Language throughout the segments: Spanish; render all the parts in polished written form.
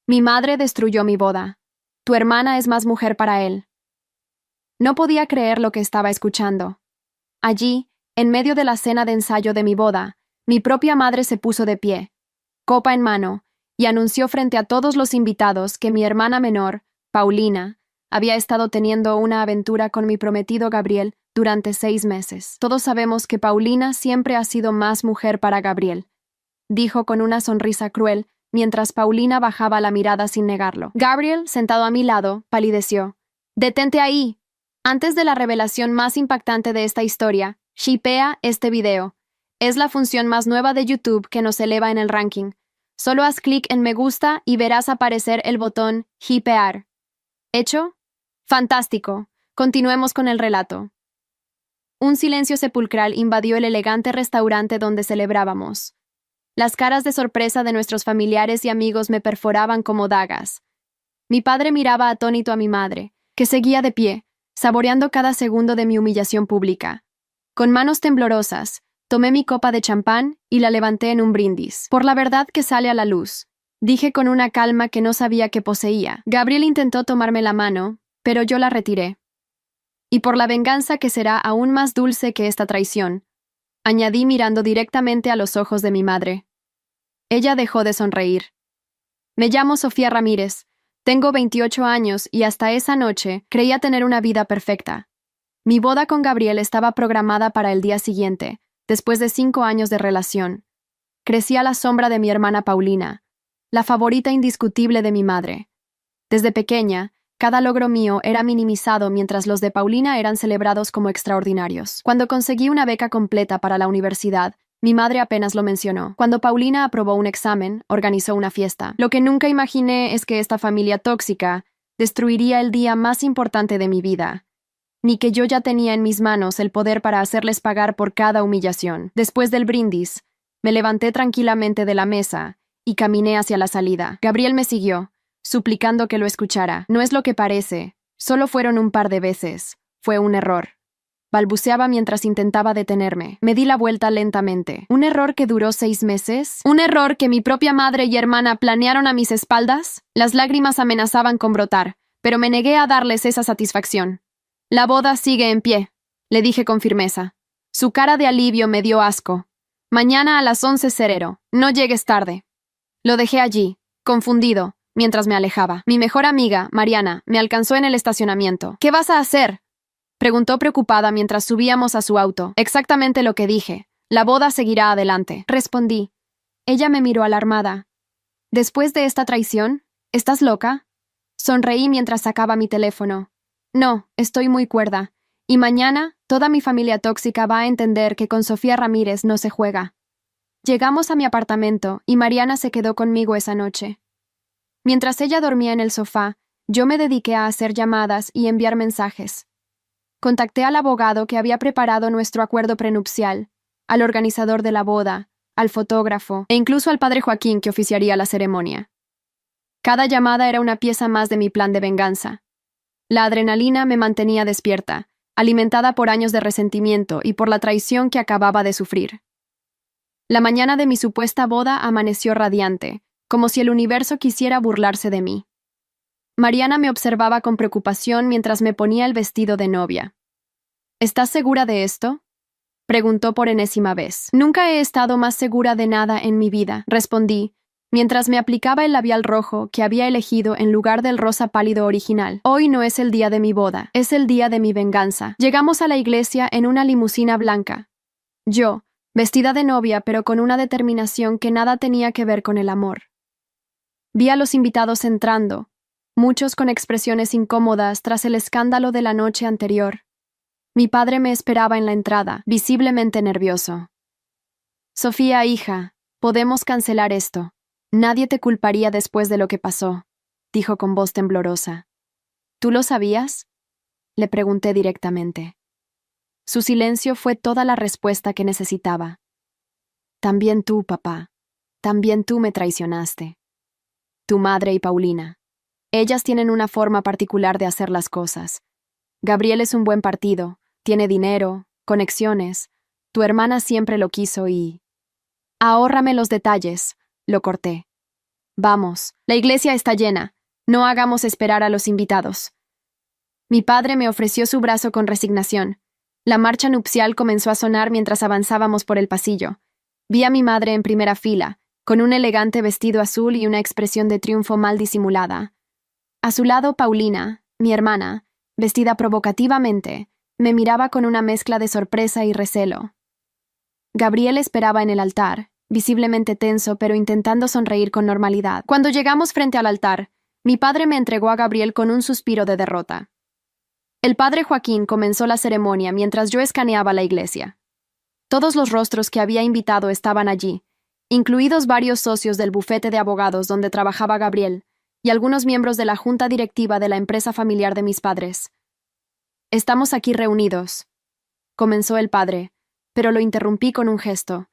Mi madre destruyó mi boda. Tu hermana es más mujer para él. No podía creer lo que estaba escuchando. Allí, en medio de la cena de ensayo de mi boda, mi propia madre se puso de pie, copa en mano, y anunció frente a todos los invitados que mi hermana menor, Paulina, había estado teniendo una aventura con mi prometido Gabriel durante 6 meses. Todos sabemos que Paulina siempre ha sido más mujer para Gabriel, dijo con una sonrisa cruel, mientras Paulina bajaba la mirada sin negarlo. Gabriel, sentado a mi lado, palideció. «¡Detente ahí!». Antes de la revelación más impactante de esta historia, shipea este video. Es la función más nueva de YouTube que nos eleva en el ranking. Solo haz clic en me gusta y verás aparecer el botón shipear. ¿Hecho? ¡Fantástico! Continuemos con el relato. Un silencio sepulcral invadió el elegante restaurante donde celebrábamos. Las caras de sorpresa de nuestros familiares y amigos me perforaban como dagas. Mi padre miraba atónito a mi madre, que seguía de pie, saboreando cada segundo de mi humillación pública. Con manos temblorosas, tomé mi copa de champán y la levanté en un brindis. Por la verdad que sale a la luz, dije con una calma que no sabía que poseía. Gabriel intentó tomarme la mano, pero yo la retiré. Y por la venganza que será aún más dulce que esta traición, añadí mirando directamente a los ojos de mi madre. Ella dejó de sonreír. Me llamo Sofía Ramírez, tengo 28 años y hasta esa noche creía tener una vida perfecta. Mi boda con Gabriel estaba programada para el día siguiente, después de 5 años de relación. Crecí a la sombra de mi hermana Paulina, la favorita indiscutible de mi madre. Desde pequeña, cada logro mío era minimizado mientras los de Paulina eran celebrados como extraordinarios. Cuando conseguí una beca completa para la universidad, mi madre apenas lo mencionó. Cuando Paulina aprobó un examen, organizó una fiesta. Lo que nunca imaginé es que esta familia tóxica destruiría el día más importante de mi vida, ni que yo ya tenía en mis manos el poder para hacerles pagar por cada humillación. Después del brindis, me levanté tranquilamente de la mesa y caminé hacia la salida. Gabriel me siguió, suplicando que lo escuchara. No es lo que parece, solo fueron un par de veces. Fue un error. Balbuceaba mientras intentaba detenerme. Me di la vuelta lentamente. ¿Un error que duró 6 meses? ¿Un error que mi propia madre y hermana planearon a mis espaldas? Las lágrimas amenazaban con brotar, pero me negué a darles esa satisfacción. La boda sigue en pie, le dije con firmeza. Su cara de alivio me dio asco. Mañana a las 11 cerero, no llegues tarde. Lo dejé allí, confundido, mientras me alejaba. Mi mejor amiga, Mariana, me alcanzó en el estacionamiento. ¿Qué vas a hacer?, preguntó preocupada mientras subíamos a su auto. Exactamente lo que dije. La boda seguirá adelante, respondí. Ella me miró alarmada. ¿Después de esta traición? ¿Estás loca? Sonreí mientras sacaba mi teléfono. No, estoy muy cuerda. Y mañana, toda mi familia tóxica va a entender que con Sofía Ramírez no se juega. Llegamos a mi apartamento y Mariana se quedó conmigo esa noche. Mientras ella dormía en el sofá, yo me dediqué a hacer llamadas y enviar mensajes. Contacté al abogado que había preparado nuestro acuerdo prenupcial, al organizador de la boda, al fotógrafo e incluso al padre Joaquín que oficiaría la ceremonia. Cada llamada era una pieza más de mi plan de venganza. La adrenalina me mantenía despierta, alimentada por años de resentimiento y por la traición que acababa de sufrir. La mañana de mi supuesta boda amaneció radiante, como si el universo quisiera burlarse de mí. Mariana me observaba con preocupación mientras me ponía el vestido de novia. ¿Estás segura de esto?, preguntó por enésima vez. Nunca he estado más segura de nada en mi vida, respondí, mientras me aplicaba el labial rojo que había elegido en lugar del rosa pálido original. Hoy no es el día de mi boda, es el día de mi venganza. Llegamos a la iglesia en una limusina blanca. Yo, vestida de novia pero con una determinación que nada tenía que ver con el amor. Vi a los invitados entrando, muchos con expresiones incómodas tras el escándalo de la noche anterior. Mi padre me esperaba en la entrada, visiblemente nervioso. Sofía, hija, podemos cancelar esto. Nadie te culparía después de lo que pasó, dijo con voz temblorosa. ¿Tú lo sabías?, le pregunté directamente. Su silencio fue toda la respuesta que necesitaba. También tú, papá. También tú me traicionaste. Tu madre y Paulina. Ellas tienen una forma particular de hacer las cosas. Gabriel es un buen partido, tiene dinero, conexiones. Tu hermana siempre lo quiso y... Ahórrame los detalles, lo corté. Vamos, la iglesia está llena. No hagamos esperar a los invitados. Mi padre me ofreció su brazo con resignación. La marcha nupcial comenzó a sonar mientras avanzábamos por el pasillo. Vi a mi madre en primera fila, con un elegante vestido azul y una expresión de triunfo mal disimulada. A su lado, Paulina, mi hermana, vestida provocativamente, me miraba con una mezcla de sorpresa y recelo. Gabriel esperaba en el altar, visiblemente tenso pero intentando sonreír con normalidad. Cuando llegamos frente al altar, mi padre me entregó a Gabriel con un suspiro de derrota. El padre Joaquín comenzó la ceremonia mientras yo escaneaba la iglesia. Todos los rostros que había invitado estaban allí, incluidos varios socios del bufete de abogados donde trabajaba Gabriel y algunos miembros de la junta directiva de la empresa familiar de mis padres. «Estamos aquí reunidos», comenzó el padre, pero lo interrumpí con un gesto.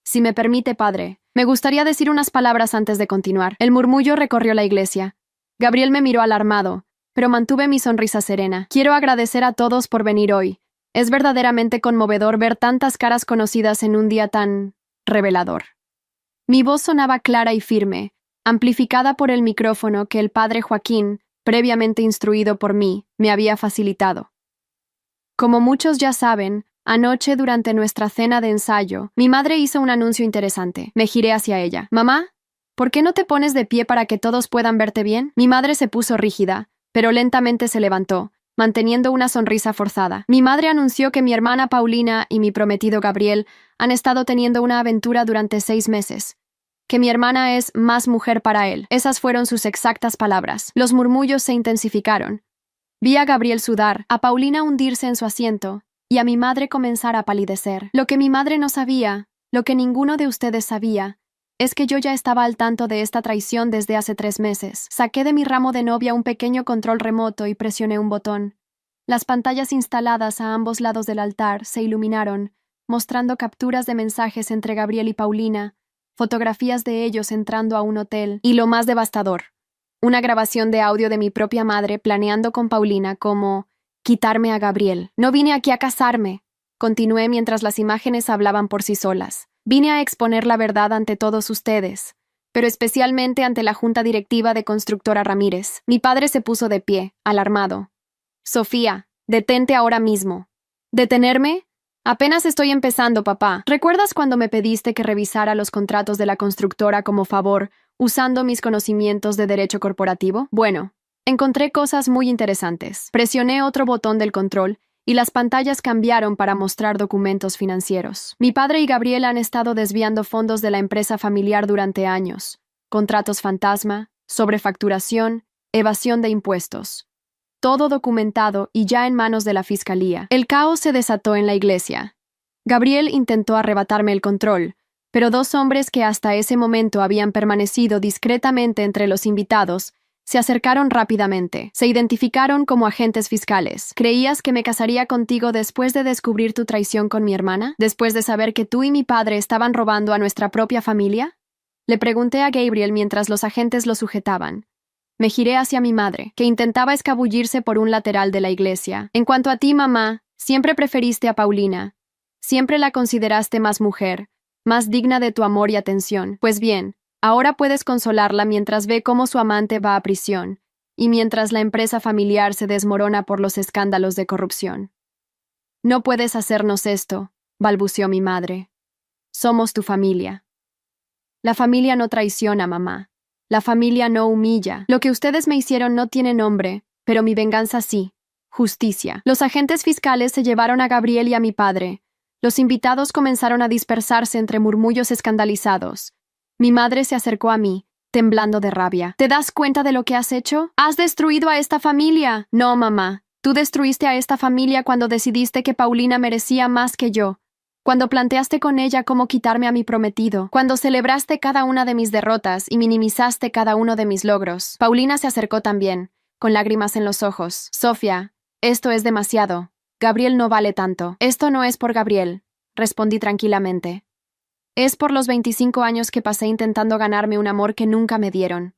«Si me permite, padre, me gustaría decir unas palabras antes de continuar». El murmullo recorrió la iglesia. Gabriel me miró alarmado, pero mantuve mi sonrisa serena. «Quiero agradecer a todos por venir hoy. Es verdaderamente conmovedor ver tantas caras conocidas en un día tan revelador». Mi voz sonaba clara y firme, amplificada por el micrófono que el padre Joaquín, previamente instruido por mí, me había facilitado. Como muchos ya saben, anoche durante nuestra cena de ensayo, mi madre hizo un anuncio interesante. Me giré hacia ella. «Mamá, ¿por qué no te pones de pie para que todos puedan verte bien?» Mi madre se puso rígida, pero lentamente se levantó, manteniendo una sonrisa forzada. Mi madre anunció que mi hermana Paulina y mi prometido Gabriel han estado teniendo una aventura durante 6 meses. Que mi hermana es más mujer para él. Esas fueron sus exactas palabras. Los murmullos se intensificaron. Vi a Gabriel sudar, a Paulina hundirse en su asiento, y a mi madre comenzar a palidecer. Lo que mi madre no sabía, lo que ninguno de ustedes sabía, es que yo ya estaba al tanto de esta traición desde hace 3 meses. Saqué de mi ramo de novia un pequeño control remoto y presioné un botón. Las pantallas instaladas a ambos lados del altar se iluminaron, mostrando capturas de mensajes entre Gabriel y Paulina, fotografías de ellos entrando a un hotel, y lo más devastador, una grabación de audio de mi propia madre planeando con Paulina cómo quitarme a Gabriel. «No vine aquí a casarme», continué mientras las imágenes hablaban por sí solas. «Vine a exponer la verdad ante todos ustedes, pero especialmente ante la junta directiva de Constructora Ramírez». Mi padre se puso de pie, alarmado. «Sofía, detente ahora mismo». «¿Detenerme? Apenas estoy empezando, papá. ¿Recuerdas cuando me pediste que revisara los contratos de la constructora como favor, usando mis conocimientos de derecho corporativo? Bueno, encontré cosas muy interesantes. Presioné otro botón del control y las pantallas cambiaron para mostrar documentos financieros. Mi padre y Gabriel han estado desviando fondos de la empresa familiar durante años. Contratos fantasma, sobrefacturación, evasión de impuestos. Todo documentado y ya en manos de la fiscalía. El caos se desató en la iglesia. Gabriel intentó arrebatarme el control, pero 2 hombres que hasta ese momento habían permanecido discretamente entre los invitados se acercaron rápidamente. Se identificaron como agentes fiscales. «¿Creías que me casaría contigo después de descubrir tu traición con mi hermana? ¿Después de saber que tú y mi padre estaban robando a nuestra propia familia?», le pregunté a Gabriel mientras los agentes lo sujetaban. Me giré hacia mi madre, que intentaba escabullirse por un lateral de la iglesia. «En cuanto a ti, mamá, siempre preferiste a Paulina. Siempre la consideraste más mujer, más digna de tu amor y atención. Pues bien, ahora puedes consolarla mientras ve cómo su amante va a prisión, y mientras la empresa familiar se desmorona por los escándalos de corrupción». «No puedes hacernos esto», balbuceó mi madre. «Somos tu familia». «La familia no traiciona, mamá. La familia no humilla. Lo que ustedes me hicieron no tiene nombre, pero mi venganza sí. Justicia». Los agentes fiscales se llevaron a Gabriel y a mi padre. Los invitados comenzaron a dispersarse entre murmullos escandalizados. Mi madre se acercó a mí, temblando de rabia. «¿Te das cuenta de lo que has hecho? ¡Has destruido a esta familia!». «No, mamá. Tú destruiste a esta familia cuando decidiste que Paulina merecía más que yo. Cuando planteaste con ella cómo quitarme a mi prometido, cuando celebraste cada una de mis derrotas y minimizaste cada uno de mis logros». Paulina se acercó también, con lágrimas en los ojos. «Sofía, esto es demasiado. Gabriel no vale tanto». «Esto no es por Gabriel», respondí tranquilamente. «Es por los 25 años que pasé intentando ganarme un amor que nunca me dieron.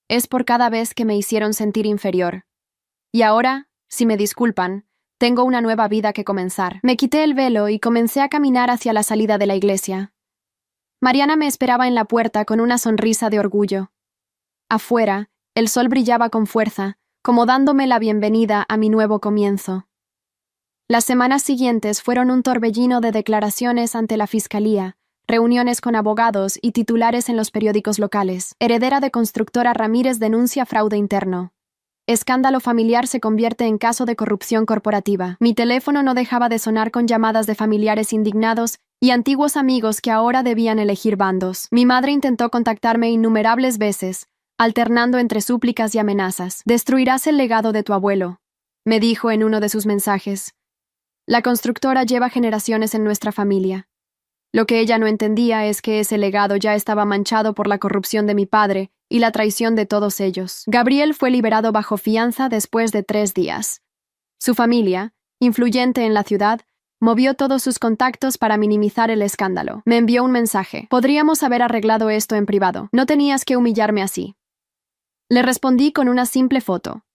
Es por cada vez que me hicieron sentir inferior. Y ahora, si me disculpan, tengo una nueva vida que comenzar». Me quité el velo y comencé a caminar hacia la salida de la iglesia. Mariana me esperaba en la puerta con una sonrisa de orgullo. Afuera, el sol brillaba con fuerza, como dándome la bienvenida a mi nuevo comienzo. Las semanas siguientes fueron un torbellino de declaraciones ante la fiscalía, reuniones con abogados y titulares en los periódicos locales. Heredera de constructora Ramírez denuncia fraude interno. Escándalo familiar se convierte en caso de corrupción corporativa. Mi teléfono no dejaba de sonar con llamadas de familiares indignados y antiguos amigos que ahora debían elegir bandos. Mi madre intentó contactarme innumerables veces, alternando entre súplicas y amenazas. «Destruirás el legado de tu abuelo», me dijo en uno de sus mensajes. La constructora lleva generaciones en nuestra familia. Lo que ella no entendía es que ese legado ya estaba manchado por la corrupción de mi padre y la traición de todos ellos. Gabriel fue liberado bajo fianza después de 3 días. Su familia, influyente en la ciudad, movió todos sus contactos para minimizar el escándalo. Me envió un mensaje. «Podríamos haber arreglado esto en privado. No tenías que humillarme así». Le respondí con una simple foto.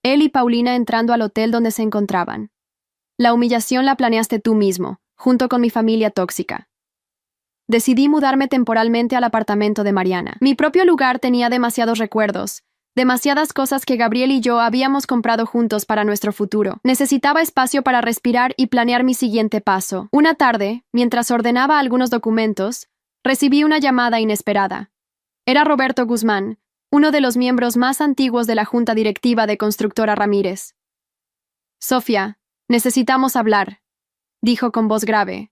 Él y Paulina entrando al hotel donde se encontraban. «La humillación la planeaste tú mismo, junto con mi familia tóxica». Decidí mudarme temporalmente al apartamento de Mariana. Mi propio lugar tenía demasiados recuerdos, demasiadas cosas que Gabriel y yo habíamos comprado juntos para nuestro futuro. Necesitaba espacio para respirar y planear mi siguiente paso. Una tarde, mientras ordenaba algunos documentos, recibí una llamada inesperada. Era Roberto Guzmán, uno de los miembros más antiguos de la junta directiva de Constructora Ramírez. «Sofía, necesitamos hablar», dijo con voz grave.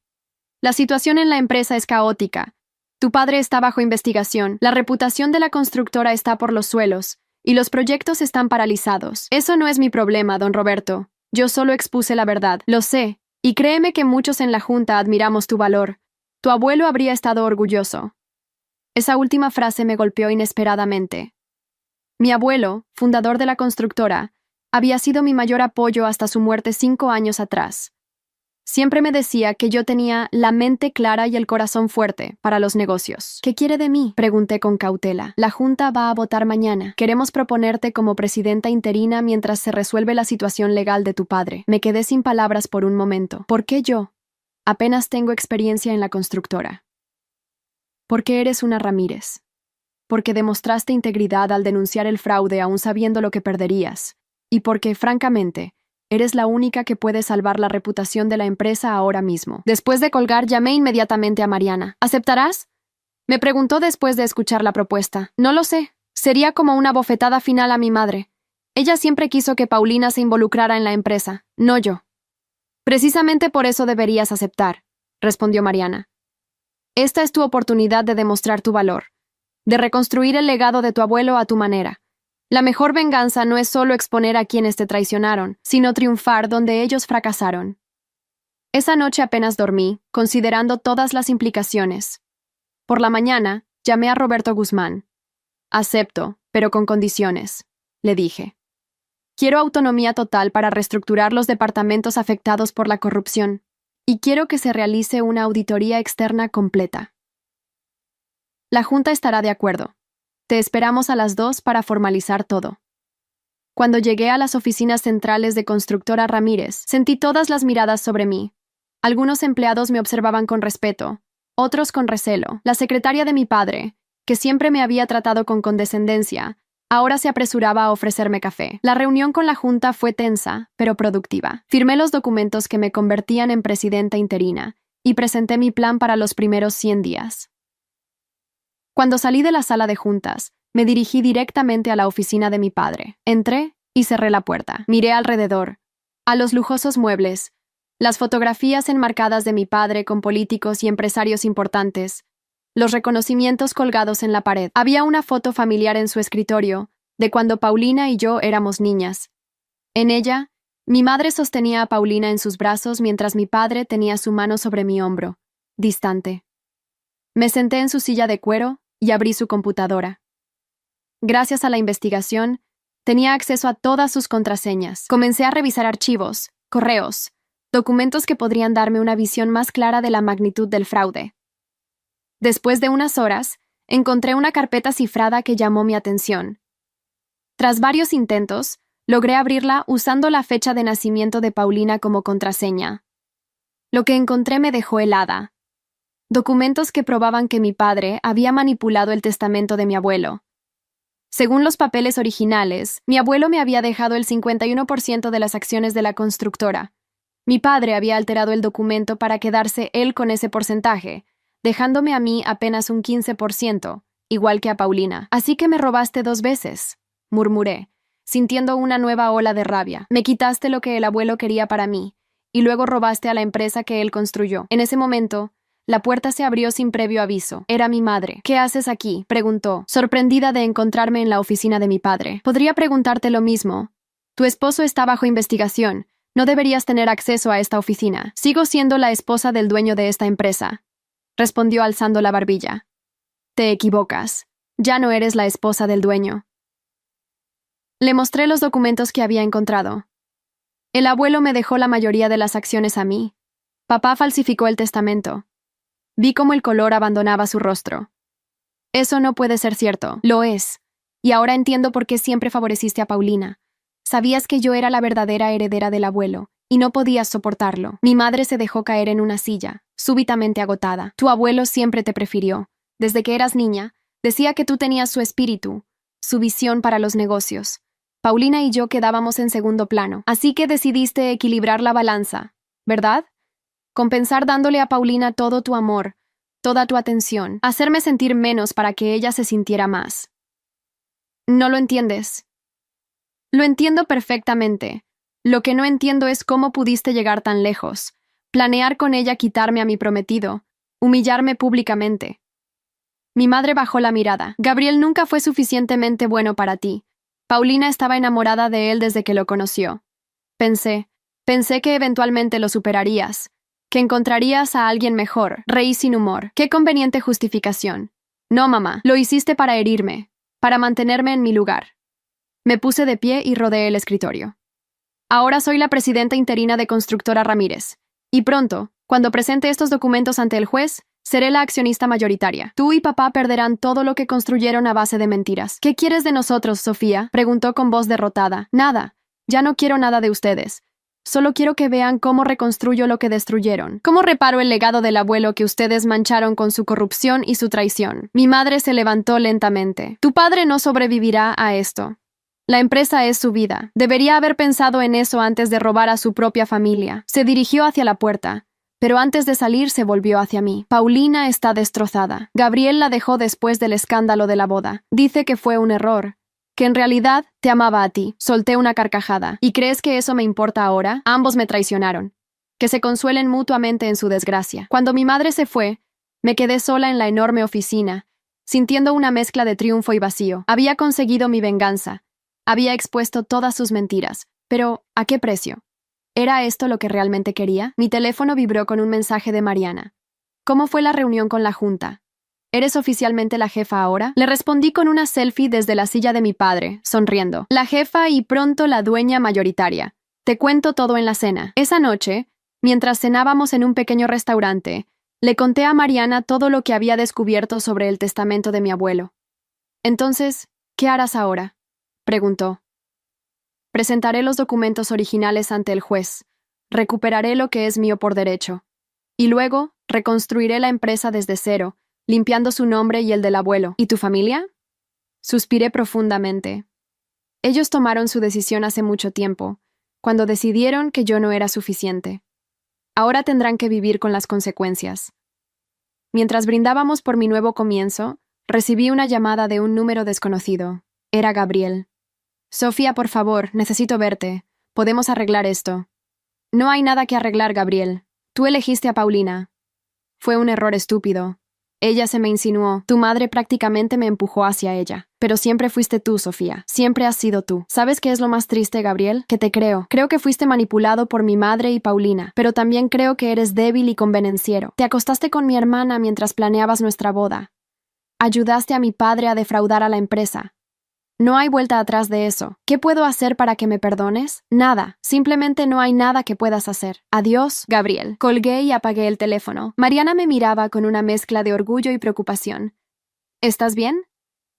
«La situación en la empresa es caótica. Tu padre está bajo investigación, la reputación de la constructora está por los suelos, y los proyectos están paralizados. Eso no es mi problema, don Roberto. Yo solo expuse la verdad. Lo sé, y créeme que muchos en la junta admiramos tu valor. Tu abuelo habría estado orgulloso». Esa última frase me golpeó inesperadamente. Mi abuelo, fundador de la constructora, había sido mi mayor apoyo hasta su muerte 5 años atrás. Siempre me decía que yo tenía la mente clara y el corazón fuerte para los negocios. «¿Qué quiere de mí?», pregunté con cautela. «La junta va a votar mañana. Queremos proponerte como presidenta interina mientras se resuelve la situación legal de tu padre». Me quedé sin palabras por un momento. «¿Por qué yo? Apenas tengo experiencia en la constructora». «Porque eres una Ramírez. Porque demostraste integridad al denunciar el fraude aún sabiendo lo que perderías. Y porque, francamente, eres la única que puede salvar la reputación de la empresa ahora mismo». Después de colgar, llamé inmediatamente a Mariana. «¿Aceptarás?», me preguntó después de escuchar la propuesta. «No lo sé. Sería como una bofetada final a mi madre. Ella siempre quiso que Paulina se involucrara en la empresa, no yo». «Precisamente por eso deberías aceptar», respondió Mariana. «Esta es tu oportunidad de demostrar tu valor, de reconstruir el legado de tu abuelo a tu manera. La mejor venganza no es solo exponer a quienes te traicionaron, sino triunfar donde ellos fracasaron». Esa noche apenas dormí, considerando todas las implicaciones. Por la mañana, llamé a Roberto Guzmán. «Acepto, pero con condiciones», le dije. «Quiero autonomía total para reestructurar los departamentos afectados por la corrupción, y quiero que se realice una auditoría externa completa». «La junta estará de acuerdo. Te esperamos a las 2 para formalizar todo». Cuando llegué a las oficinas centrales de Constructora Ramírez, sentí todas las miradas sobre mí. Algunos empleados me observaban con respeto, otros con recelo. La secretaria de mi padre, que siempre me había tratado con condescendencia, ahora se apresuraba a ofrecerme café. La reunión con la junta fue tensa, pero productiva. Firmé los documentos que me convertían en presidenta interina y presenté mi plan para los primeros 100 días. Cuando salí de la sala de juntas, me dirigí directamente a la oficina de mi padre. Entré y cerré la puerta. Miré alrededor, a los lujosos muebles, las fotografías enmarcadas de mi padre con políticos y empresarios importantes, los reconocimientos colgados en la pared. Había una foto familiar en su escritorio, de cuando Paulina y yo éramos niñas. En ella, mi madre sostenía a Paulina en sus brazos mientras mi padre tenía su mano sobre mi hombro, distante. Me senté en su silla de cuero y abrí su computadora. Gracias a la investigación, tenía acceso a todas sus contraseñas. Comencé a revisar archivos, correos, documentos que podrían darme una visión más clara de la magnitud del fraude. Después de unas horas, encontré una carpeta cifrada que llamó mi atención. Tras varios intentos, logré abrirla usando la fecha de nacimiento de Paulina como contraseña. Lo que encontré me dejó helada. documentos que probaban que mi padre había manipulado el testamento de mi abuelo. Según los papeles originales, mi abuelo me había dejado el 51% de las acciones de la constructora. Mi padre había alterado el documento para quedarse él con ese porcentaje, dejándome a mí apenas un 15%, igual que a Paulina. Así que me robaste 2 veces, murmuré, sintiendo una nueva ola de rabia. Me quitaste lo que el abuelo quería para mí, y luego robaste a la empresa que él construyó. En ese momento, la puerta se abrió sin previo aviso. Era mi madre. «¿Qué haces aquí?», preguntó, sorprendida de encontrarme en la oficina de mi padre. «Podría preguntarte lo mismo. Tu esposo está bajo investigación. No deberías tener acceso a esta oficina. Sigo siendo la esposa del dueño de esta empresa», respondió alzando la barbilla. «Te equivocas. Ya no eres la esposa del dueño». Le mostré los documentos que había encontrado. El abuelo me dejó la mayoría de las acciones a mí. Papá falsificó el testamento. Vi cómo el color abandonaba su rostro. «Eso no puede ser cierto». «Lo es. Y ahora entiendo por qué siempre favoreciste a Paulina. Sabías que yo era la verdadera heredera del abuelo, y no podías soportarlo». Mi madre se dejó caer en una silla, súbitamente agotada. «Tu abuelo siempre te prefirió. Desde que eras niña, decía que tú tenías su espíritu, su visión para los negocios. Paulina y yo quedábamos en segundo plano. Así que decidiste equilibrar la balanza, ¿verdad? Compensar dándole a Paulina todo tu amor, toda tu atención, hacerme sentir menos para que ella se sintiera más. No lo entiendes». «Lo entiendo perfectamente. Lo que no entiendo es cómo pudiste llegar tan lejos, planear con ella quitarme a mi prometido, humillarme públicamente». Mi madre bajó la mirada. «Gabriel nunca fue suficientemente bueno para ti. Paulina estaba enamorada de él desde que lo conoció. Pensé que eventualmente lo superarías, que encontrarías a alguien mejor». Reí sin humor. «Qué conveniente justificación». «No, mamá, lo hiciste para herirme, para mantenerme en mi lugar». Me puse de pie y rodeé el escritorio. «Ahora soy la presidenta interina de Constructora Ramírez, y pronto, cuando presente estos documentos ante el juez, seré la accionista mayoritaria. Tú y papá perderán todo lo que construyeron a base de mentiras». «¿Qué quieres de nosotros, Sofía?», preguntó con voz derrotada. «Nada. Ya no quiero nada de ustedes. Solo quiero que vean cómo reconstruyo lo que destruyeron. Cómo reparo el legado del abuelo que ustedes mancharon con su corrupción y su traición». Mi madre se levantó lentamente. «Tu padre no sobrevivirá a esto. La empresa es su vida. Debería haber pensado en eso antes de robar a su propia familia». Se dirigió hacia la puerta, pero antes de salir se volvió hacia mí. «Paulina está destrozada. Gabriel la dejó después del escándalo de la boda. Dice que fue un error, que en realidad te amaba a ti». Solté una carcajada. «¿Y crees que eso me importa ahora? Ambos me traicionaron. Que se consuelen mutuamente en su desgracia». Cuando mi madre se fue, me quedé sola en la enorme oficina, sintiendo una mezcla de triunfo y vacío. Había conseguido mi venganza. Había expuesto todas sus mentiras, pero ¿a qué precio? ¿Era esto lo que realmente quería? Mi teléfono vibró con un mensaje de Mariana. «¿Cómo fue la reunión con la junta? ¿Eres oficialmente la jefa ahora?». Le respondí con una selfie desde la silla de mi padre, sonriendo. «La jefa y pronto la dueña mayoritaria. Te cuento todo en la cena». Esa noche, mientras cenábamos en un pequeño restaurante, le conté a Mariana todo lo que había descubierto sobre el testamento de mi abuelo. «Entonces, ¿qué harás ahora?», preguntó. «Presentaré los documentos originales ante el juez, recuperaré lo que es mío por derecho, y luego reconstruiré la empresa desde cero, limpiando su nombre y el del abuelo». «¿Y tu familia?». Suspiré profundamente. Ellos tomaron su decisión hace mucho tiempo, cuando decidieron que yo no era suficiente. Ahora tendrán que vivir con las consecuencias. Mientras brindábamos por mi nuevo comienzo, recibí una llamada de un número desconocido. Era Gabriel. «Sofía, por favor, necesito verte. Podemos arreglar esto». «No hay nada que arreglar, Gabriel. Tú elegiste a Paulina». «Fue un error estúpido. Ella se me insinuó. Tu madre prácticamente me empujó hacia ella. Pero siempre fuiste tú, Sofía. Siempre has sido tú. ¿Sabes qué es lo más triste, Gabriel? Que te creo. Creo que fuiste manipulado por mi madre y Paulina. Pero también creo que eres débil y convenenciero. Te acostaste con mi hermana mientras planeabas nuestra boda. Ayudaste a mi padre a defraudar a la empresa. No hay vuelta atrás de eso. ¿Qué puedo hacer para que me perdones? Nada. Simplemente no hay nada que puedas hacer. Adiós, Gabriel». Colgué y apagué el teléfono. Mariana me miraba con una mezcla de orgullo y preocupación. «¿Estás bien?»,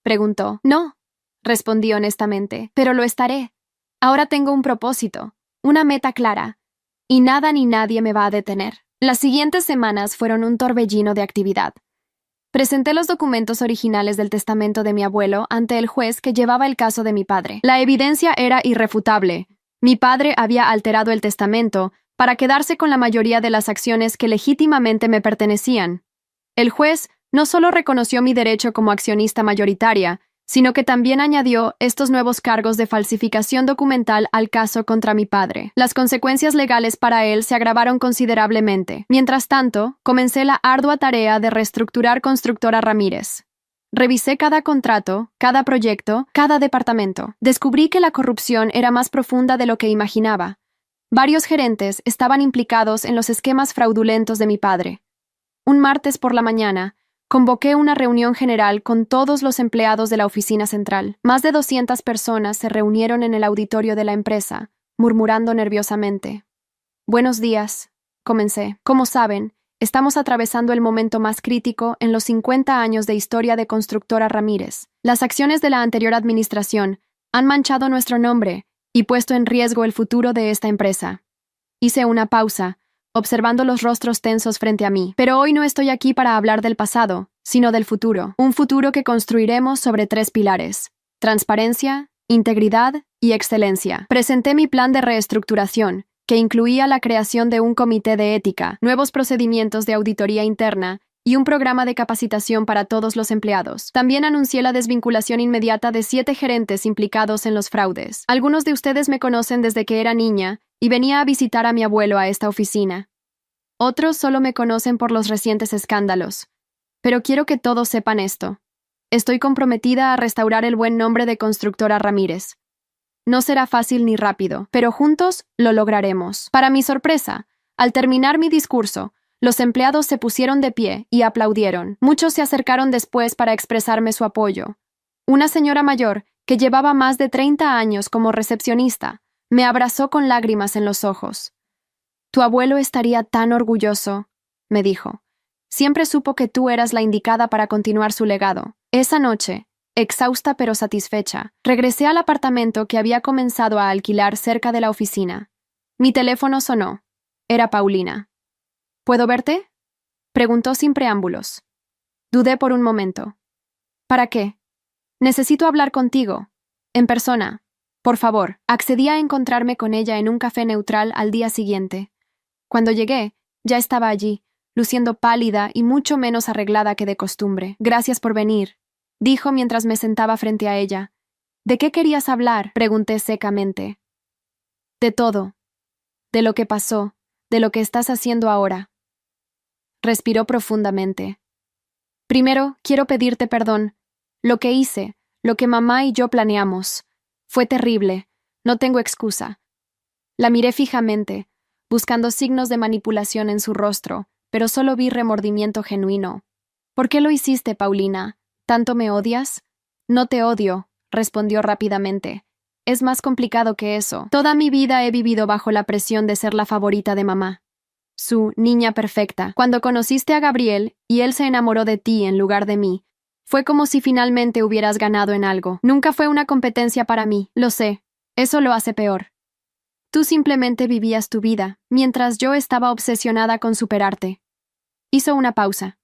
preguntó. «No», respondí honestamente, «pero lo estaré. Ahora tengo un propósito, una meta clara, y nada ni nadie me va a detener». Las siguientes semanas fueron un torbellino de actividad. Presenté los documentos originales del testamento de mi abuelo ante el juez que llevaba el caso de mi padre. La evidencia era irrefutable. Mi padre había alterado el testamento para quedarse con la mayoría de las acciones que legítimamente me pertenecían. El juez no solo reconoció mi derecho como accionista mayoritaria, sino que también añadió estos nuevos cargos de falsificación documental al caso contra mi padre. Las consecuencias legales para él se agravaron considerablemente. Mientras tanto, comencé la ardua tarea de reestructurar Constructora Ramírez. Revisé cada contrato, cada proyecto, cada departamento. Descubrí que la corrupción era más profunda de lo que imaginaba. Varios gerentes estaban implicados en los esquemas fraudulentos de mi padre. Un martes por la mañana, convoqué una reunión general con todos los empleados de la oficina central. Más de 200 personas se reunieron en el auditorio de la empresa, murmurando nerviosamente. Buenos días, comencé. Como saben, estamos atravesando el momento más crítico en los 50 años de historia de Constructora Ramírez. Las acciones de la anterior administración han manchado nuestro nombre y puesto en riesgo el futuro de esta empresa. Hice una pausa, observando los rostros tensos frente a mí. Pero hoy no estoy aquí para hablar del pasado, sino del futuro. Un futuro que construiremos sobre 3 pilares: transparencia, integridad y excelencia. Presenté mi plan de reestructuración, que incluía la creación de un comité de ética, nuevos procedimientos de auditoría interna y un programa de capacitación para todos los empleados. También anuncié la desvinculación inmediata de 7 gerentes implicados en los fraudes. Algunos de ustedes me conocen desde que era niña y venía a visitar a mi abuelo a esta oficina. Otros solo me conocen por los recientes escándalos. Pero quiero que todos sepan esto. Estoy comprometida a restaurar el buen nombre de Constructora Ramírez. No será fácil ni rápido, pero juntos lo lograremos. Para mi sorpresa, al terminar mi discurso, los empleados se pusieron de pie y aplaudieron. Muchos se acercaron después para expresarme su apoyo. Una señora mayor, que llevaba más de 30 años como recepcionista, me abrazó con lágrimas en los ojos. Tu abuelo estaría tan orgulloso, me dijo. Siempre supo que tú eras la indicada para continuar su legado. Esa noche, exhausta pero satisfecha, regresé al apartamento que había comenzado a alquilar cerca de la oficina. Mi teléfono sonó. Era Paulina. ¿Puedo verte?, preguntó sin preámbulos. Dudé por un momento. ¿Para qué? Necesito hablar contigo. En persona. Por favor. Accedí a encontrarme con ella en un café neutral al día siguiente. Cuando llegué, ya estaba allí, luciendo pálida y mucho menos arreglada que de costumbre. Gracias por venir, dijo mientras me sentaba frente a ella. ¿De qué querías hablar?, pregunté secamente. De todo. De lo que pasó, de lo que estás haciendo ahora. Respiró profundamente. Primero, quiero pedirte perdón. Lo que hice, lo que mamá y yo planeamos, fue terrible. No tengo excusa. La miré fijamente, buscando signos de manipulación en su rostro, pero solo vi remordimiento genuino. ¿Por qué lo hiciste, Paulina? ¿Tanto me odias? No te odio, respondió rápidamente. Es más complicado que eso. Toda mi vida he vivido bajo la presión de ser la favorita de mamá. Su niña perfecta. Cuando conociste a Gabriel y él se enamoró de ti en lugar de mí, fue como si finalmente hubieras ganado en algo. Nunca fue una competencia para mí, lo sé. Eso lo hace peor. Tú simplemente vivías tu vida, mientras yo estaba obsesionada con superarte. Hizo una pausa.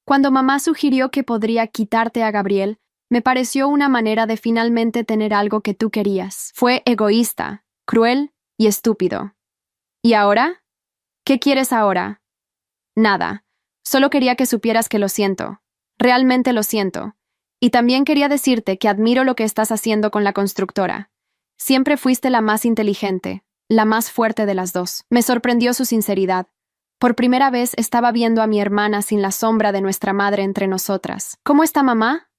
Cuando mamá sugirió que podría quitarte a Gabriel, me pareció una manera de finalmente tener algo que tú querías. Fue egoísta, cruel y estúpido. ¿Y ahora? ¿Qué quieres ahora? Nada. Solo quería que supieras que lo siento. Realmente lo siento. Y también quería decirte que admiro lo que estás haciendo con la constructora. Siempre fuiste la más inteligente, la más fuerte de las dos. Me sorprendió su sinceridad. Por primera vez estaba viendo a mi hermana sin la sombra de nuestra madre entre nosotras. ¿Cómo está mamá?,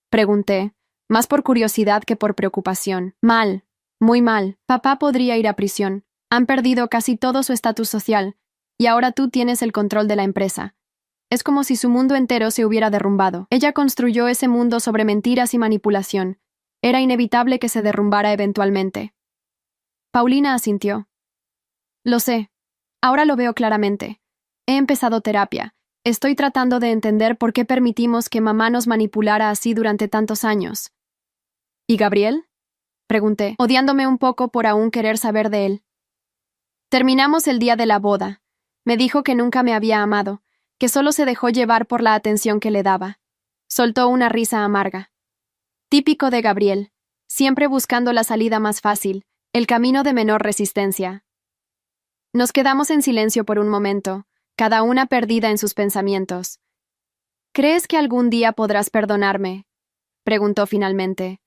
pregunté, más por curiosidad que por preocupación. Mal, muy mal. Papá podría ir a prisión. Han perdido casi todo su estatus social, y ahora tú tienes el control de la empresa. Es como si su mundo entero se hubiera derrumbado. Ella construyó ese mundo sobre mentiras y manipulación. Era inevitable que se derrumbara eventualmente. Paulina asintió. Lo sé. Ahora lo veo claramente. He empezado terapia. Estoy tratando de entender por qué permitimos que mamá nos manipulara así durante tantos años. ¿Y Gabriel?, pregunté, odiándome un poco por aún querer saber de él. Terminamos el día de la boda. Me dijo que nunca me había amado, que solo se dejó llevar por la atención que le daba. Soltó una risa amarga. Típico de Gabriel, siempre buscando la salida más fácil, el camino de menor resistencia. Nos quedamos en silencio por un momento, cada una perdida en sus pensamientos. ¿Crees que algún día podrás perdonarme?, preguntó finalmente.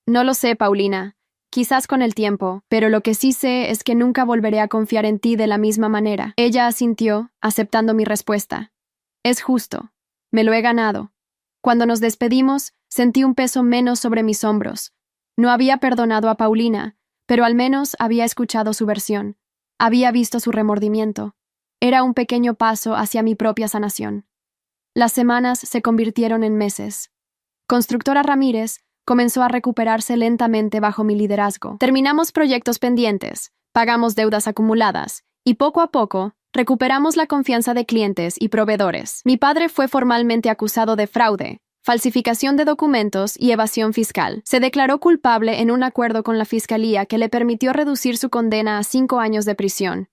No lo sé, Paulina. Quizás con el tiempo, pero lo que sí sé es que nunca volveré a confiar en ti de la misma manera. Ella asintió, aceptando mi respuesta. Es justo. Me lo he ganado. Cuando nos despedimos, sentí un peso menos sobre mis hombros. No había perdonado a Paulina, pero al menos había escuchado su versión. Había visto su remordimiento. Era un pequeño paso hacia mi propia sanación. Las semanas se convirtieron en meses. Constructora Ramírez comenzó a recuperarse lentamente bajo mi liderazgo. Terminamos proyectos pendientes, pagamos deudas acumuladas, y poco a poco recuperamos la confianza de clientes y proveedores. Mi padre fue formalmente acusado de fraude, falsificación de documentos y evasión fiscal. Se declaró culpable en un acuerdo con la fiscalía que le permitió reducir su condena a 5 años de prisión.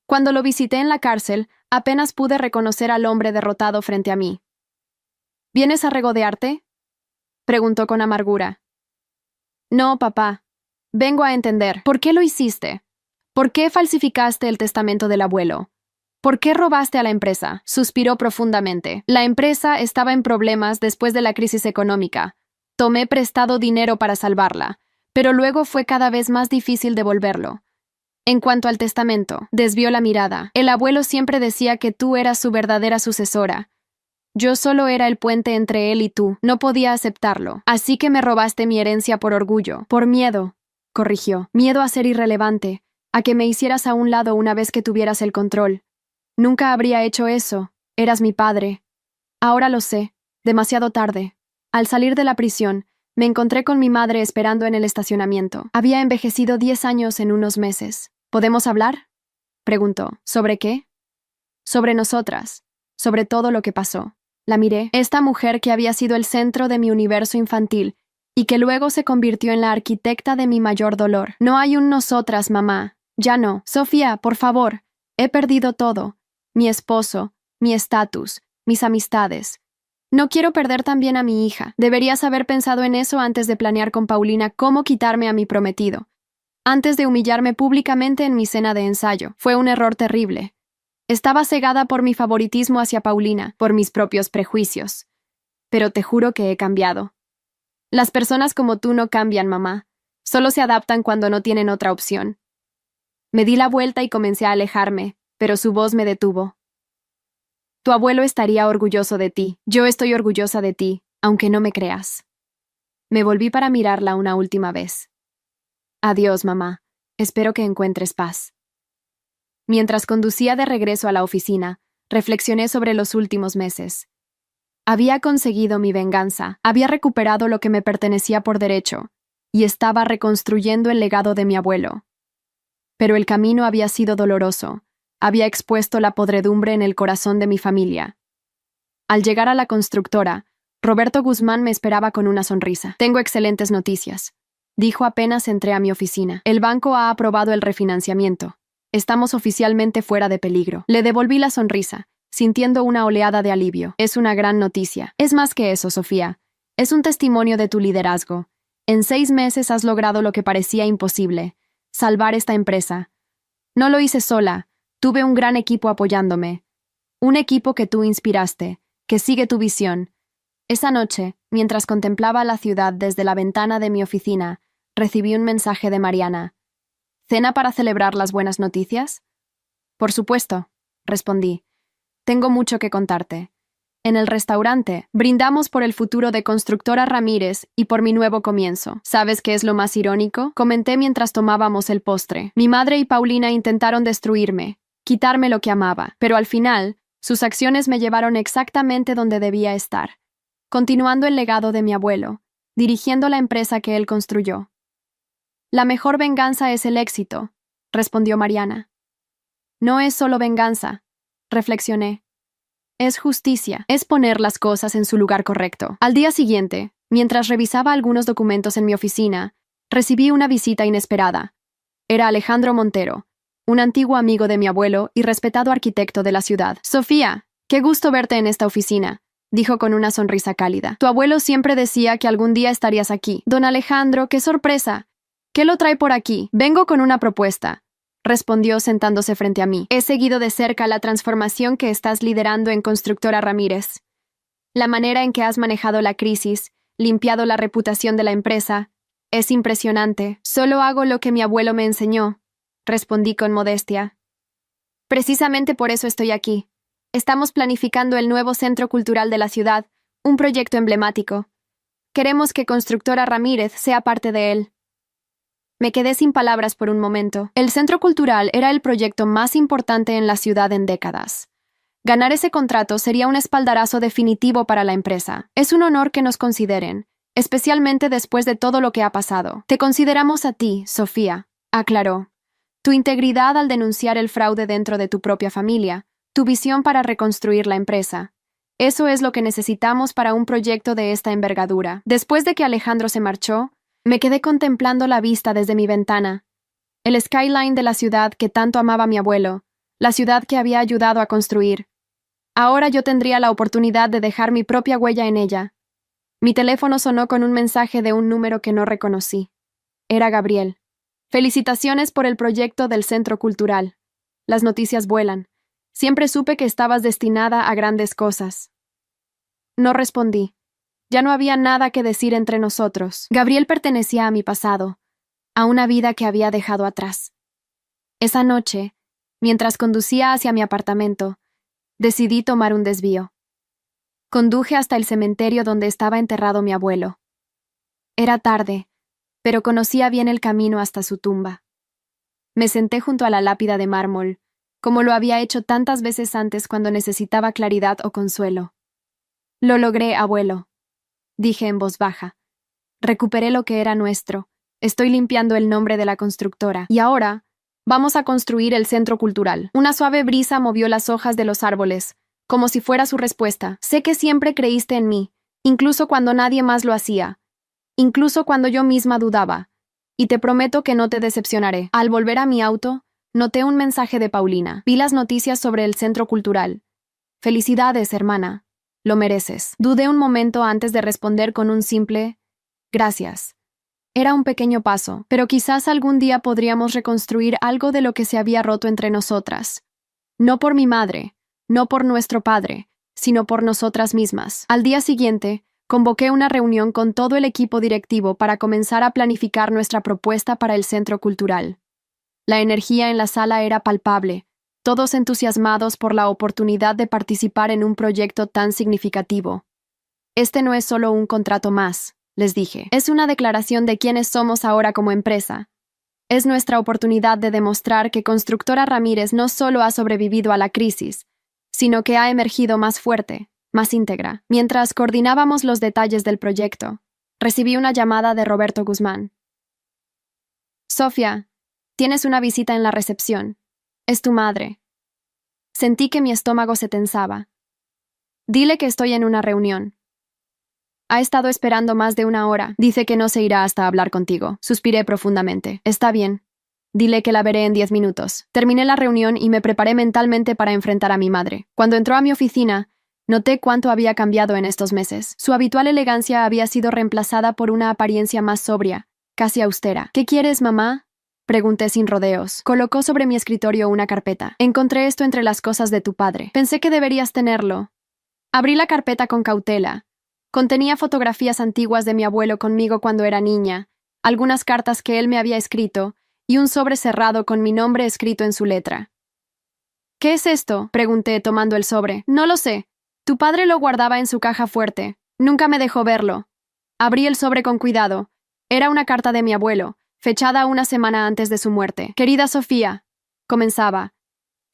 Cuando lo visité en la cárcel, apenas pude reconocer al hombre derrotado frente a mí. ¿Vienes a regodearte?, preguntó con amargura. No, papá. Vengo a entender. ¿Por qué lo hiciste? ¿Por qué falsificaste el testamento del abuelo? ¿Por qué robaste a la empresa?, suspiró profundamente. La empresa estaba en problemas después de la crisis económica. Tomé prestado dinero para salvarla, pero luego fue cada vez más difícil devolverlo. En cuanto al testamento, desvió la mirada. El abuelo siempre decía que tú eras su verdadera sucesora. Yo solo era el puente entre él y tú, no podía aceptarlo. Así que me robaste mi herencia por orgullo, por miedo, corrigió. Miedo a ser irrelevante, a que me hicieras a un lado una vez que tuvieras el control. Nunca habría hecho eso, eras mi padre. Ahora lo sé, demasiado tarde. Al salir de la prisión, me encontré con mi madre esperando en el estacionamiento. Había envejecido 10 años en unos meses. ¿Podemos hablar?, preguntó. ¿Sobre qué? Sobre nosotras, sobre todo lo que pasó. La miré. Esta mujer que había sido el centro de mi universo infantil y que luego se convirtió en la arquitecta de mi mayor dolor. No hay un nosotras, mamá. Ya no. Sofía, por favor. He perdido todo. Mi esposo, mi estatus, mis amistades. No quiero perder también a mi hija. Deberías haber pensado en eso antes de planear con Paulina cómo quitarme a mi prometido. Antes de humillarme públicamente en mi cena de ensayo. Fue un error terrible. Estaba cegada por mi favoritismo hacia Paulina, por mis propios prejuicios. Pero te juro que he cambiado. Las personas como tú no cambian, mamá. Solo se adaptan cuando no tienen otra opción. Me di la vuelta y comencé a alejarme, pero su voz me detuvo. Tu abuelo estaría orgulloso de ti. Yo estoy orgullosa de ti, aunque no me creas. Me volví para mirarla una última vez. Adiós, mamá. Espero que encuentres paz. Mientras conducía de regreso a la oficina, reflexioné sobre los últimos meses. Había conseguido mi venganza, había recuperado lo que me pertenecía por derecho, y estaba reconstruyendo el legado de mi abuelo. Pero el camino había sido doloroso, había expuesto la podredumbre en el corazón de mi familia. Al llegar a la constructora, Roberto Guzmán me esperaba con una sonrisa. Tengo excelentes noticias, dijo apenas entré a mi oficina. El banco ha aprobado el refinanciamiento. Estamos oficialmente fuera de peligro. Le devolví la sonrisa, sintiendo una oleada de alivio. Es una gran noticia. Es más que eso, Sofía. Es un testimonio de tu liderazgo. En 6 meses has logrado lo que parecía imposible: salvar esta empresa. No lo hice sola. Tuve un gran equipo apoyándome. Un equipo que tú inspiraste, que sigue tu visión. Esa noche, mientras contemplaba la ciudad desde la ventana de mi oficina, recibí un mensaje de Mariana. ¿Cena para celebrar las buenas noticias? Por supuesto, respondí. Tengo mucho que contarte. En el restaurante, brindamos por el futuro de Constructora Ramírez y por mi nuevo comienzo. ¿Sabes qué es lo más irónico?, comenté mientras tomábamos el postre. Mi madre y Paulina intentaron destruirme, quitarme lo que amaba, pero al final, sus acciones me llevaron exactamente donde debía estar, continuando el legado de mi abuelo, dirigiendo la empresa que él construyó. La mejor venganza es el éxito, respondió Mariana. No es solo venganza, reflexioné. Es justicia, es poner las cosas en su lugar correcto. Al día siguiente, mientras revisaba algunos documentos en mi oficina, recibí una visita inesperada. Era Alejandro Montero, un antiguo amigo de mi abuelo y respetado arquitecto de la ciudad. Sofía, qué gusto verte en esta oficina, dijo con una sonrisa cálida. Tu abuelo siempre decía que algún día estarías aquí. Don Alejandro, qué sorpresa. ¿Qué lo trae por aquí? Vengo con una propuesta, respondió sentándose frente a mí. He seguido de cerca la transformación que estás liderando en Constructora Ramírez. La manera en que has manejado la crisis, limpiado la reputación de la empresa, es impresionante. Solo hago lo que mi abuelo me enseñó, respondí con modestia. Precisamente por eso estoy aquí. Estamos planificando el nuevo Centro Cultural de la ciudad, un proyecto emblemático. Queremos que Constructora Ramírez sea parte de él. Me quedé sin palabras por un momento. El Centro Cultural era el proyecto más importante en la ciudad en décadas. Ganar ese contrato sería un espaldarazo definitivo para la empresa. Es un honor que nos consideren, especialmente después de todo lo que ha pasado. Te consideramos a ti, Sofía, aclaró. Tu integridad al denunciar el fraude dentro de tu propia familia, tu visión para reconstruir la empresa. Eso es lo que necesitamos para un proyecto de esta envergadura. Después de que Alejandro se marchó, me quedé contemplando la vista desde mi ventana. El skyline de la ciudad que tanto amaba mi abuelo, la ciudad que había ayudado a construir. Ahora yo tendría la oportunidad de dejar mi propia huella en ella. Mi teléfono sonó con un mensaje de un número que no reconocí. Era Gabriel. Felicitaciones por el proyecto del Centro Cultural. Las noticias vuelan. Siempre supe que estabas destinada a grandes cosas. No respondí. Ya no había nada que decir entre nosotros. Gabriel pertenecía a mi pasado, a una vida que había dejado atrás. Esa noche, mientras conducía hacia mi apartamento, decidí tomar un desvío. Conduje hasta el cementerio donde estaba enterrado mi abuelo. Era tarde, pero conocía bien el camino hasta su tumba. Me senté junto a la lápida de mármol, como lo había hecho tantas veces antes cuando necesitaba claridad o consuelo. Lo logré, abuelo, dije en voz baja. Recuperé lo que era nuestro. Estoy limpiando el nombre de la constructora. Y ahora, vamos a construir el centro cultural. Una suave brisa movió las hojas de los árboles, como si fuera su respuesta. Sé que siempre creíste en mí, incluso cuando nadie más lo hacía, incluso cuando yo misma dudaba, y te prometo que no te decepcionaré. Al volver a mi auto, noté un mensaje de Paulina. Vi las noticias sobre el centro cultural. Felicidades, hermana. Lo mereces. Dudé un momento antes de responder con un simple gracias. Era un pequeño paso, pero quizás algún día podríamos reconstruir algo de lo que se había roto entre nosotras. No por mi madre, no por nuestro padre, sino por nosotras mismas. Al día siguiente, convoqué una reunión con todo el equipo directivo para comenzar a planificar nuestra propuesta para el centro cultural. La energía en la sala era palpable, todos entusiasmados por la oportunidad de participar en un proyecto tan significativo. Este no es solo un contrato más, les dije. Es una declaración de quiénes somos ahora como empresa. Es nuestra oportunidad de demostrar que Constructora Ramírez no solo ha sobrevivido a la crisis, sino que ha emergido más fuerte, más íntegra. Mientras coordinábamos los detalles del proyecto, recibí una llamada de Roberto Guzmán. Sofía, tienes una visita en la recepción. Es tu madre. Sentí que mi estómago se tensaba. Dile que estoy en una reunión. Ha estado esperando más de una hora. Dice que no se irá hasta hablar contigo. Suspiré profundamente. Está bien. Dile que la veré en 10 minutos. Terminé la reunión y me preparé mentalmente para enfrentar a mi madre. Cuando entró a mi oficina, noté cuánto había cambiado en estos meses. Su habitual elegancia había sido reemplazada por una apariencia más sobria, casi austera. ¿Qué quieres, mamá?, pregunté sin rodeos. Colocó sobre mi escritorio una carpeta. Encontré esto entre las cosas de tu padre. Pensé que deberías tenerlo. Abrí la carpeta con cautela. Contenía fotografías antiguas de mi abuelo conmigo cuando era niña, algunas cartas que él me había escrito y un sobre cerrado con mi nombre escrito en su letra. ¿Qué es esto?, pregunté tomando el sobre. No lo sé. Tu padre lo guardaba en su caja fuerte. Nunca me dejó verlo. Abrí el sobre con cuidado. Era una carta de mi abuelo, fechada una semana antes de su muerte. Querida Sofía, comenzaba.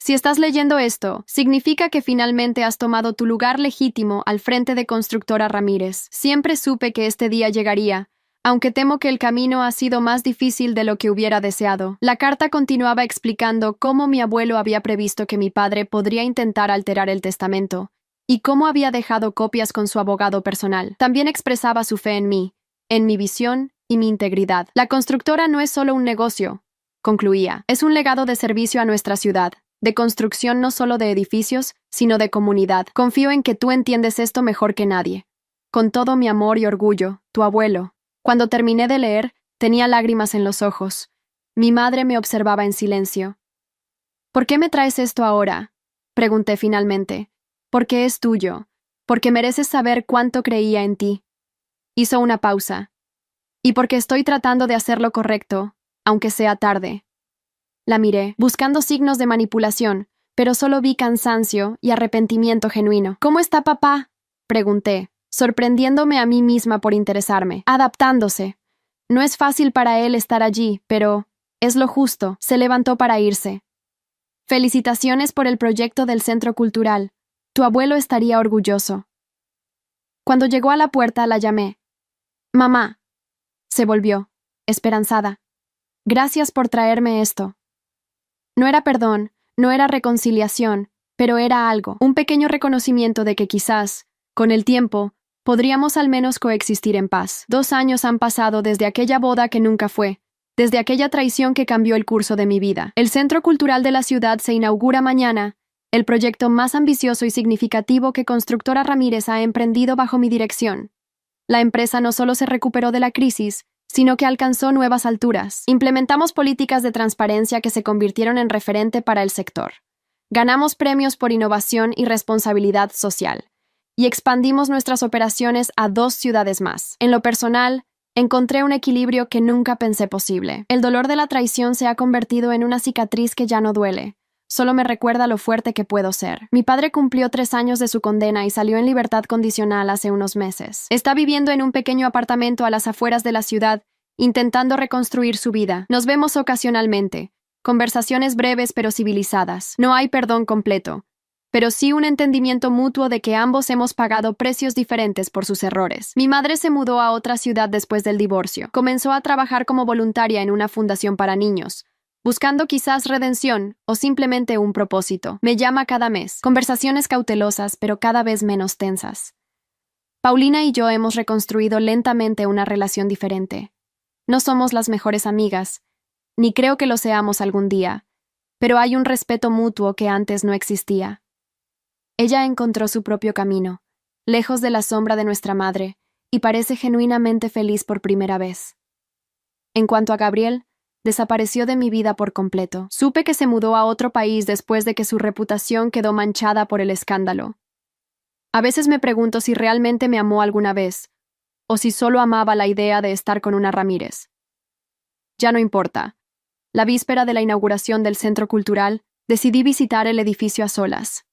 Si estás leyendo esto, significa que finalmente has tomado tu lugar legítimo al frente de Constructora Ramírez. Siempre supe que este día llegaría, aunque temo que el camino ha sido más difícil de lo que hubiera deseado. La carta continuaba explicando cómo mi abuelo había previsto que mi padre podría intentar alterar el testamento, y cómo había dejado copias con su abogado personal. También expresaba su fe en mí, en mi visión y mi integridad. La constructora no es solo un negocio, concluía. Es un legado de servicio a nuestra ciudad, de construcción no solo de edificios, sino de comunidad. Confío en que tú entiendes esto mejor que nadie. Con todo mi amor y orgullo, tu abuelo. Cuando terminé de leer, tenía lágrimas en los ojos. Mi madre me observaba en silencio. ¿Por qué me traes esto ahora?, pregunté finalmente. Porque es tuyo. Porque mereces saber cuánto creía en ti. Hizo una pausa. Y porque estoy tratando de hacer lo correcto, aunque sea tarde. La miré, buscando signos de manipulación, pero solo vi cansancio y arrepentimiento genuino. ¿Cómo está papá?, pregunté, sorprendiéndome a mí misma por interesarme. Adaptándose. No es fácil para él estar allí, pero es lo justo. Se levantó para irse. Felicitaciones por el proyecto del Centro Cultural. Tu abuelo estaría orgulloso. Cuando llegó a la puerta, la llamé. Mamá. Se volvió, esperanzada. Gracias por traerme esto. No era perdón, no era reconciliación, pero era algo, un pequeño reconocimiento de que quizás, con el tiempo, podríamos al menos coexistir en paz. 2 años han pasado desde aquella boda que nunca fue, desde aquella traición que cambió el curso de mi vida. El Centro Cultural de la ciudad se inaugura mañana, el proyecto más ambicioso y significativo que Constructora Ramírez ha emprendido bajo mi dirección. La empresa no solo se recuperó de la crisis, sino que alcanzó nuevas alturas. Implementamos políticas de transparencia que se convirtieron en referente para el sector. Ganamos premios por innovación y responsabilidad social. Y expandimos nuestras operaciones a 2 ciudades más. En lo personal, encontré un equilibrio que nunca pensé posible. El dolor de la traición se ha convertido en una cicatriz que ya no duele. Solo me recuerda lo fuerte que puedo ser. Mi padre cumplió 3 años de su condena y salió en libertad condicional hace unos meses. Está viviendo en un pequeño apartamento a las afueras de la ciudad, intentando reconstruir su vida. Nos vemos ocasionalmente. Conversaciones breves pero civilizadas. No hay perdón completo, pero sí un entendimiento mutuo de que ambos hemos pagado precios diferentes por sus errores. Mi madre se mudó a otra ciudad después del divorcio. Comenzó a trabajar como voluntaria en una fundación para niños, buscando quizás redención o simplemente un propósito. Me llama cada mes. Conversaciones cautelosas, pero cada vez menos tensas. Paulina y yo hemos reconstruido lentamente una relación diferente. No somos las mejores amigas, ni creo que lo seamos algún día, pero hay un respeto mutuo que antes no existía. Ella encontró su propio camino, lejos de la sombra de nuestra madre, y parece genuinamente feliz por primera vez. En cuanto a Gabriel, desapareció de mi vida por completo. Supe que se mudó a otro país después de que su reputación quedó manchada por el escándalo. A veces me pregunto si realmente me amó alguna vez, o si solo amaba la idea de estar con una Ramírez. Ya no importa. La víspera de la inauguración del Centro Cultural, decidí visitar el edificio a solas.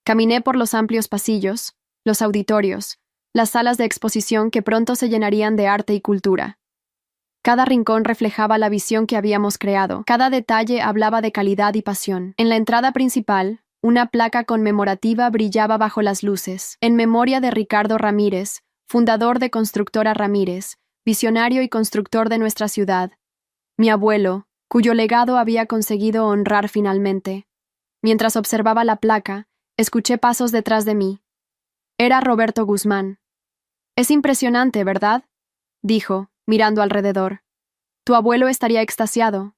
Caminé por los amplios pasillos, los auditorios, las salas de exposición que pronto se llenarían de arte y cultura. Cada rincón reflejaba la visión que habíamos creado, cada detalle hablaba de calidad y pasión. En la entrada principal, una placa conmemorativa brillaba bajo las luces, en memoria de Ricardo Ramírez, fundador de Constructora Ramírez, visionario y constructor de nuestra ciudad. Mi abuelo, cuyo legado había conseguido honrar finalmente. Mientras observaba la placa, escuché pasos detrás de mí. Era Roberto Guzmán. Es impresionante, ¿verdad?, dijo, mirando alrededor. Tu abuelo estaría extasiado.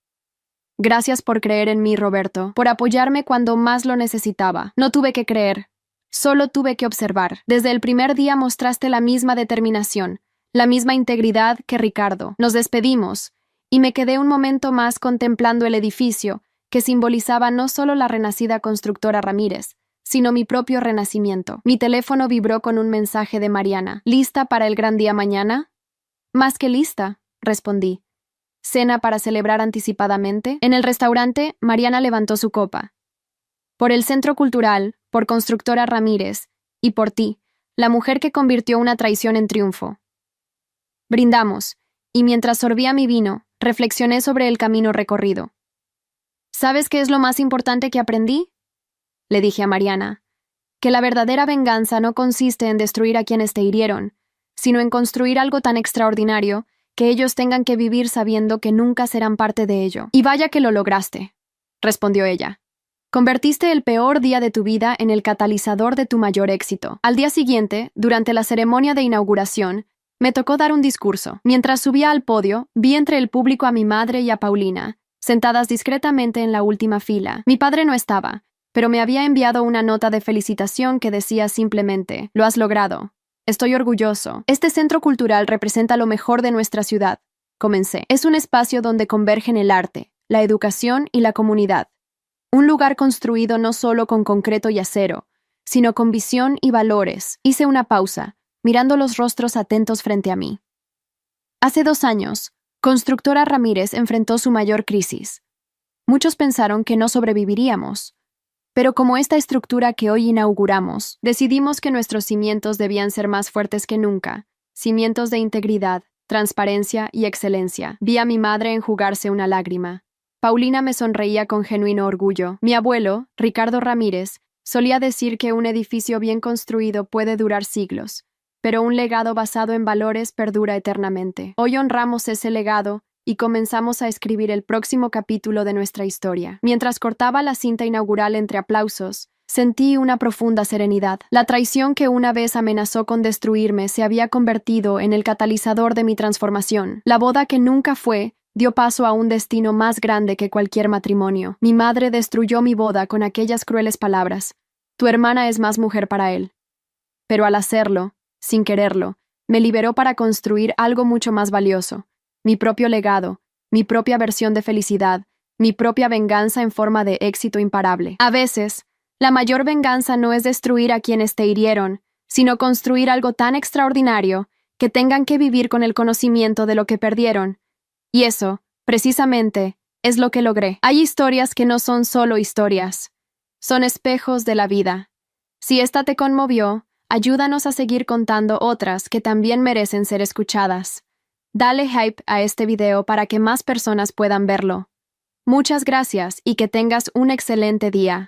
Gracias por creer en mí, Roberto, por apoyarme cuando más lo necesitaba. No tuve que creer, solo tuve que observar. Desde el primer día mostraste la misma determinación, la misma integridad que Ricardo. Nos despedimos, y me quedé un momento más contemplando el edificio, que simbolizaba no solo la renacida Constructora Ramírez, sino mi propio renacimiento. Mi teléfono vibró con un mensaje de Mariana. ¿Lista para el gran día mañana? Más que lista, respondí. ¿Cena para celebrar anticipadamente? En el restaurante, Mariana levantó su copa. Por el Centro Cultural, por Constructora Ramírez, y por ti, la mujer que convirtió una traición en triunfo. Brindamos, y mientras sorbía mi vino, reflexioné sobre el camino recorrido. ¿Sabes qué es lo más importante que aprendí?, le dije a Mariana. Que la verdadera venganza no consiste en destruir a quienes te hirieron, sino en construir algo tan extraordinario que ellos tengan que vivir sabiendo que nunca serán parte de ello. Y vaya que lo lograste, respondió ella. Convertiste el peor día de tu vida en el catalizador de tu mayor éxito. Al día siguiente, durante la ceremonia de inauguración, me tocó dar un discurso. Mientras subía al podio, vi entre el público a mi madre y a Paulina, sentadas discretamente en la última fila. Mi padre no estaba, pero me había enviado una nota de felicitación que decía simplemente: «Lo has logrado. Estoy orgulloso. Este centro cultural representa lo mejor de nuestra ciudad», comencé. «Es un espacio donde convergen el arte, la educación y la comunidad. Un lugar construido no solo con concreto y acero, sino con visión y valores». Hice una pausa, mirando los rostros atentos frente a mí. Hace 2 años, Constructora Ramírez enfrentó su mayor crisis. Muchos pensaron que no sobreviviríamos. Pero como esta estructura que hoy inauguramos, decidimos que nuestros cimientos debían ser más fuertes que nunca, cimientos de integridad, transparencia y excelencia. Vi a mi madre enjugarse una lágrima. Paulina me sonreía con genuino orgullo. Mi abuelo, Ricardo Ramírez, solía decir que un edificio bien construido puede durar siglos, pero un legado basado en valores perdura eternamente. Hoy honramos ese legado y comenzamos a escribir el próximo capítulo de nuestra historia. Mientras cortaba la cinta inaugural entre aplausos, sentí una profunda serenidad. La traición que una vez amenazó con destruirme se había convertido en el catalizador de mi transformación. La boda que nunca fue dio paso a un destino más grande que cualquier matrimonio. Mi madre destruyó mi boda con aquellas crueles palabras: «Tu hermana es más mujer para él». Pero al hacerlo, sin quererlo, me liberó para construir algo mucho más valioso: mi propio legado, mi propia versión de felicidad, mi propia venganza en forma de éxito imparable. A veces, la mayor venganza no es destruir a quienes te hirieron, sino construir algo tan extraordinario que tengan que vivir con el conocimiento de lo que perdieron. Y eso, precisamente, es lo que logré. Hay historias que no son solo historias, son espejos de la vida. Si esta te conmovió, ayúdanos a seguir contando otras que también merecen ser escuchadas. Dale hype a este video para que más personas puedan verlo. Muchas gracias y que tengas un excelente día.